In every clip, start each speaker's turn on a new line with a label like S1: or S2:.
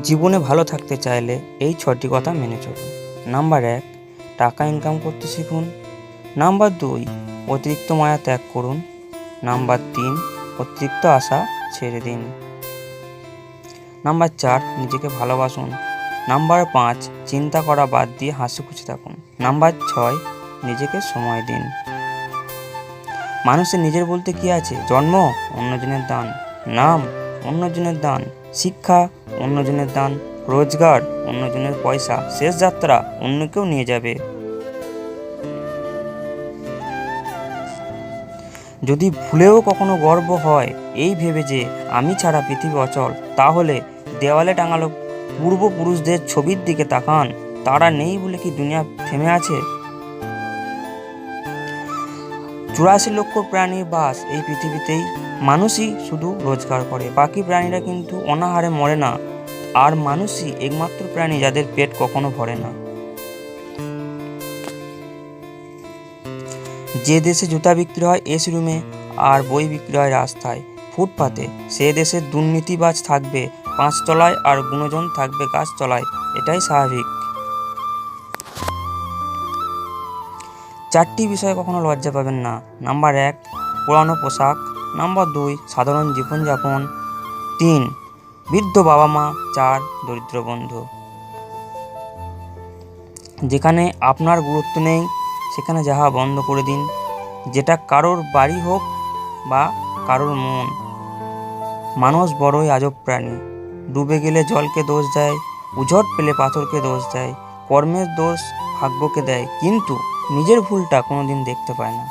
S1: জীবনে ভালো থাকতে চাইলে এই 6টি কথা মেনে চলুন। নাম্বার 1, টাকা ইনকাম করতে শিখুন। নাম্বার 2, অতিরিক্ত মায়া ত্যাগ করুন। নাম্বার 3, অতিরিক্ত আশা ছেড়ে দিন। নাম্বার 4, নিজেকে ভালোবাসুন। নাম্বার 5, চিন্তা করা বাদ দিয়ে হাসি খুশি থাকুন। নাম্বার 6, নিজেকে সময় দিন। মানুষের নিজের বলতে কি আছে? জন্ম অন্যজনের দান, নাম অন্যজনের দান, শিক্ষা অন্যজনের দান, রোজগার অন্যজনের পয়সা, শেষ যাত্রা অন্য কেউ নিয়ে যাবে। যদি ভুলেও কখনো গর্ব হয় এই ভেবে যে আমি ছাড়া পৃথিবী অচল, তাহলে দেওয়ালে টাঙালো পূর্বপুরুষদের ছবির দিকে তাকান। তারা নেই বলে কি দুনিয়া থেমে আছে? 84 লক্ষ প্রাণীর বাস এই পৃথিবীতেই। মানুষই শুধু রোজগার করে, বাকি প্রাণীরা কিন্তু অনাহারে মরে না। আর মানুষই একমাত্র প্রাণী যাদের পেট কখনো ভরে না। যে দেশে জুতা বিক্রি হয় এসি রুমে আর বই বিক্রি হয় রাস্তায়, ফুটপাতে, সে দেশে দুর্নীতিবাজ থাকবে 5 তলায় আর গুণজন থাকবে গাছতলায়। এটাই স্বাভাবিক। 4টি বিষয়ে কখনো লজ্জা পাবেন না। নাম্বার 1, পুরানো পোশাক। নাম্বার 2, সাধারণ জীবনযাপন। 3, বৃদ্ধ বাবা মা। 4, দরিদ্র বন্ধু। যেখানে আপনার গুরুত্ব নেই সেখানে যাওয়া বন্ধ করে দিন। যেটা কারোর বাড়ি হোক বা কারোর মন। মানুষ বড়ই আজব প্রাণী। ডুবে গেলে জলকে দোষ দেয়, উঝট পেলে পাথরকে দোষ দেয়, কর্মের দোষ ভাগ্যকে দেয়, কিন্তু নিজের ভুলটা কোনোদিন দেখতে পায় না।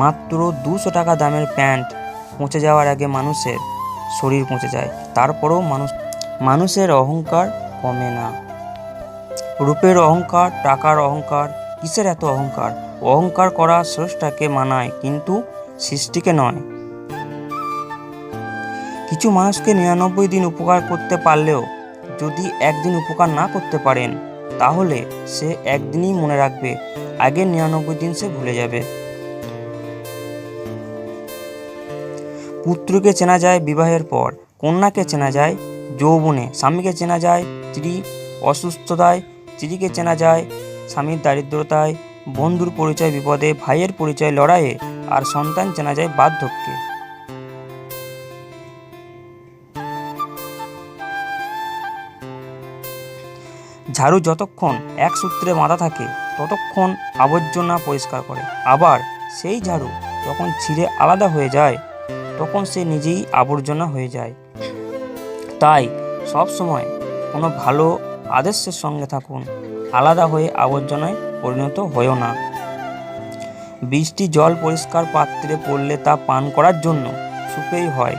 S1: মাত্র 200 টাকা দামের প্যান্ট পচে যাওয়ার আগে মানুষের শরীর পচে যায়, তারপরেও মানুষের অহংকার কমে না। রূপের অহংকার, টাকার অহংকার, কিসের এত অহংকার? অহংকার করা স্রষ্টাকে মানায়, কিন্তু সৃষ্টিকে নয়। কিছু মানুষকে 99 দিন উপকার করতে পারলেও যদি একদিন উপকার না করতে পারেন, তাহলে সে একদিনই মনে রাখবে, আগের 99 দিন সে ভুলে যাবে। পুত্রকে চেনা যায় বিবাহের পর, কন্যাকে চেনা যায় যৌবনে, স্বামীকে চেনা যায় স্ত্রী অসুস্থতায়, স্ত্রীকে চেনা যায় স্বামীর দারিদ্রতায়, বন্ধুর পরিচয় বিপদে, ভাইয়ের পরিচয় লড়াইয়ে, আর সন্তান চেনা যায় বার্ধক্যে। ঝাড়ু যতক্ষণ এক সূত্রে বাঁধা থাকে ততক্ষণ আবর্জনা পরিষ্কার করে, আবার সেই ঝাড়ু যখন ছিঁড়ে আলাদা হয়ে যায় তখন সে নিজেই আবর্জনা হয়ে যায়। তাই সব সময় কোনো ভালো আদর্শের সঙ্গে থাকুন, আলাদা হয়ে আবর্জনায় পরিণত হয়েও না। বৃষ্টি জল পরিষ্কার পাত্রে পড়লে তা পান করার জন্য সুপেয় হয়,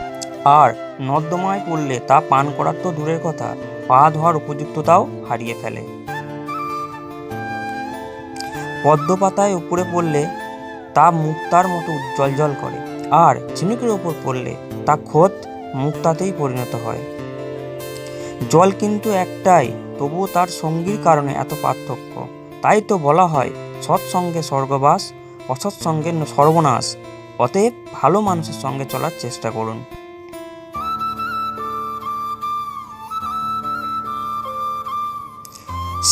S1: আর নর্দমায় পড়লে তা পান করার তো দূরের কথা, পা ধোয়ার উপযুক্ততাও হারিয়ে ফেলে। পদ্ম পাতায় উপরে পড়লে তা মুক্তার মতো জ্বলজ্বল করে, আর ঝিনুকের ওপর পড়লে তা খোদ মুক্তাতেই পরিণত হয়। জল কিন্তু একটাই, তবুও তার সঙ্গীর কারণে এত পার্থক্য। তাই তো বলা হয় সৎসঙ্গে স্বর্গবাস, অসৎসঙ্গে সর্বনাশ। অতএব ভালো মানুষের সঙ্গে চলার চেষ্টা করুন।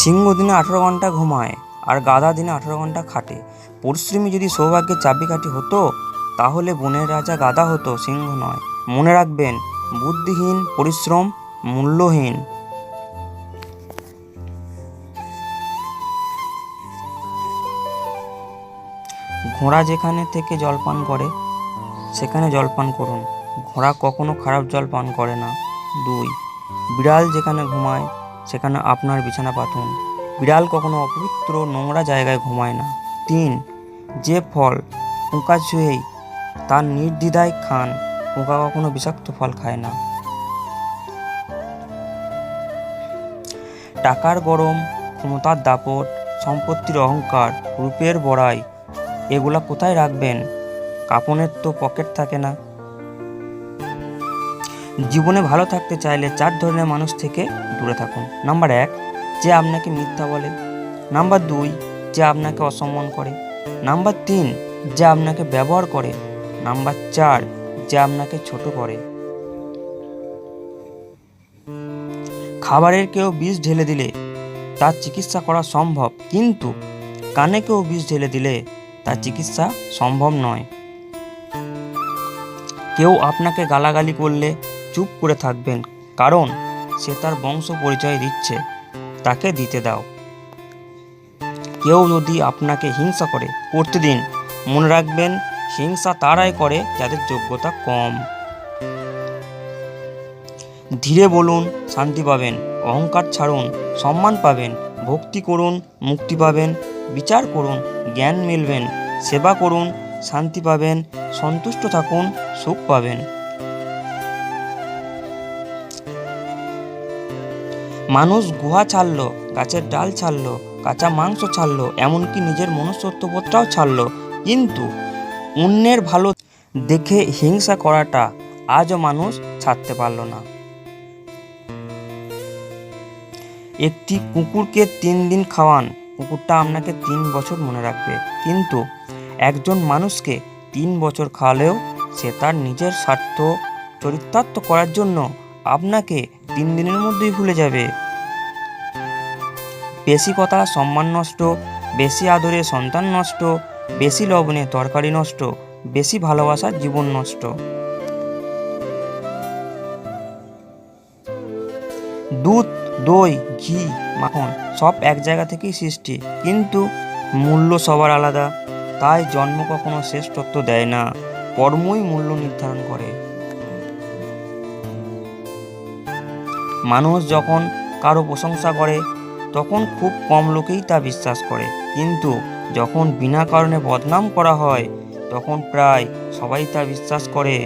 S1: সিংহ দিনে 18 ঘন্টা ঘুমায় আর গাধা দিনে 18 ঘন্টা খাটে। পরিশ্রমী যদি সৌভাগ্যের চাবিকাঠি হতো, তাহলে বনের রাজা গাধা হতো, সিংহ নয়। মনে রাখবেন, বুদ্ধিহীন পরিশ্রম মূল্যহীন। ঘোড়া যেখানে থেকে জল পান করে সেখানে জল পান করুন। ঘোড়া কখনো খারাপ জল পান করে না। 2, বিড়াল যেখানে ঘুমায় সেখানে আপনার বিছানা পাতুন। বিড়াল কখনো অপবিত্র নোংরা জায়গায় ঘুমায় না। 3, যে ফল পোকা ছুঁয়েই তার নির্দ্বিধায় খান, পোকা কখনো বিষাক্ত ফল খায় না। টাকার গরম, ক্ষমতার দাপট, সম্পত্তির অহংকার, রূপের বড়াই, এগুলা কোথায় রাখবেন? কাপনের তো পকেট থাকে না। জীবনে ভালো থাকতে চাইলে 4 ধরনের মানুষ থেকে দূরে থাকুন। নাম্বার 1, যে আপনাকে মিথ্যা বলে। নাম্বার 2, যে আপনাকে অসম্মান করে। নাম্বার 3, যে আপনাকে ব্যবহার করে। নাম্বার 4, যে আপনাকে ছোট করে। খাবারের কেউ বিষ ঢেলে দিলে তার চিকিৎসা করা সম্ভব, কিন্তু কানে কেউ বিষ ঢেলে দিলে তার চিকিৎসা সম্ভব নয়। কেউ আপনাকে গালাগালি করলে চুপ করে থাকবেন, কারণ সে তার বংশ পরিচয় দিচ্ছে, তাকে দিতে দাও। কেউ যদি আপনাকে হিংসা করতে দিন, মনে রাখবেন হিংসা তারাই করে যাদের যোগ্যতা কম। ধীরে বলুন, শান্তি পাবেন। অহংকার ছাড়ুন, সম্মান পাবেন। ভক্তি করুন, মুক্তি পাবেন। বিচার করুন, জ্ঞান মিলবেন। সেবা করুন, শান্তি পাবেন। সন্তুষ্ট থাকুন, সুখ পাবেন। মানুষ গুহা ছাড়লো, গাছের ডাল ছাড়লো, কাঁচা মাংস ছাড়লো, এমনকি নিজের মনুষ্যত্ববোধটাও ছাড়লো, কিন্তু অন্যের ভালো দেখে হিংসা করাটা আজও মানুষ ছাড়তে পারল না। একটি কুকুরকে 3 দিন খাওয়ান, কুকুরটা আপনাকে 3 বছর মনে রাখবে, কিন্তু একজন মানুষকে 3 বছর খাওয়ালেও সে তার নিজের স্বার্থ চরিতার্থ করার জন্য আপনাকে 3 দিনের মধ্যেই ভুলে যাবে। বেশি কথা সম্মান নষ্ট, বেশি আদরে সন্তান নষ্ট, বেশি লবণে তরকারি নষ্ট, বেশি ভালোবাসা জীবন নষ্ট। দুধ, দই, ঘি, মাখন সব এক জায়গা থেকেই সৃষ্টি, কিন্তু মূল্য সবার আলাদা। তাই জন্ম কখনো শ্রেষ্ঠত্ব দেয় না, কর্মই মূল্য নির্ধারণ করে। মানুষ যখন কারো প্রশংসা করে তখন খুব কম লোকেই তা বিশ্বাস করে, কিন্তু যখন বিনা কারণে বদনাম করা হয় তখন প্রায় সবাই তা বিশ্বাস করে।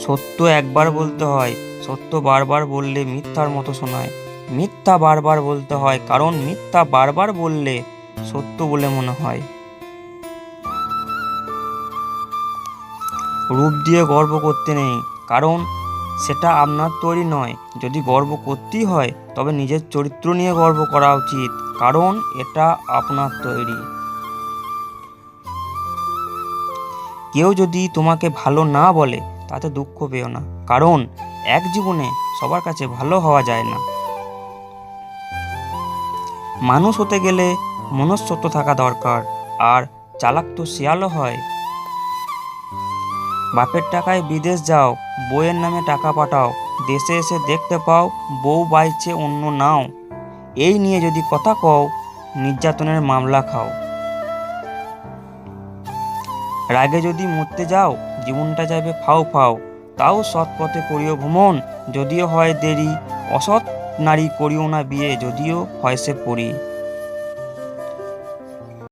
S1: সত্য একবার বলতে হয়, সত্য বারবার বললে মিথ্যার মতো শোনায়। মিথ্যা বারবার বলতে হয়, কারণ মিথ্যা বারবার বললে সত্য বলে মনে হয়। রূপ দিয়ে গর্ব করতে নেই, কারণ সেটা আপনার তৈরি নয়। যদি গর্ব করতেই হয় তবে নিজের চরিত্র নিয়ে গর্ব করা উচিত, কারণ এটা আপনার তৈরি। কেউ যদি তোমাকে ভালো না বলে তাতে দুঃখ পেও না, কারণ এক জীবনে সবার কাছে ভালো হওয়া যায় না। মানুষ হতে গেলে মনুষ্যত্ব থাকা দরকার, আর চালাক তো শিয়ালও হয়। বাপের টাকায় বিদেশ যাও, বউয়ের নামে টাকা পাঠাও, দেশে এসে দেখতে পাও বউ বাইছে অন্য নাও। এই নিয়ে যদি কথা কও, নির্যাতনের মামলা খাও। রাগে যদি মরতে যাও, জীবনটা যাবে ফাও ফাও। তাও সৎ পথে করিও ভ্রমণ, যদিও হয় দেরি। অসৎ নারী করিও না বিয়ে, যদিও হয় সে পরী।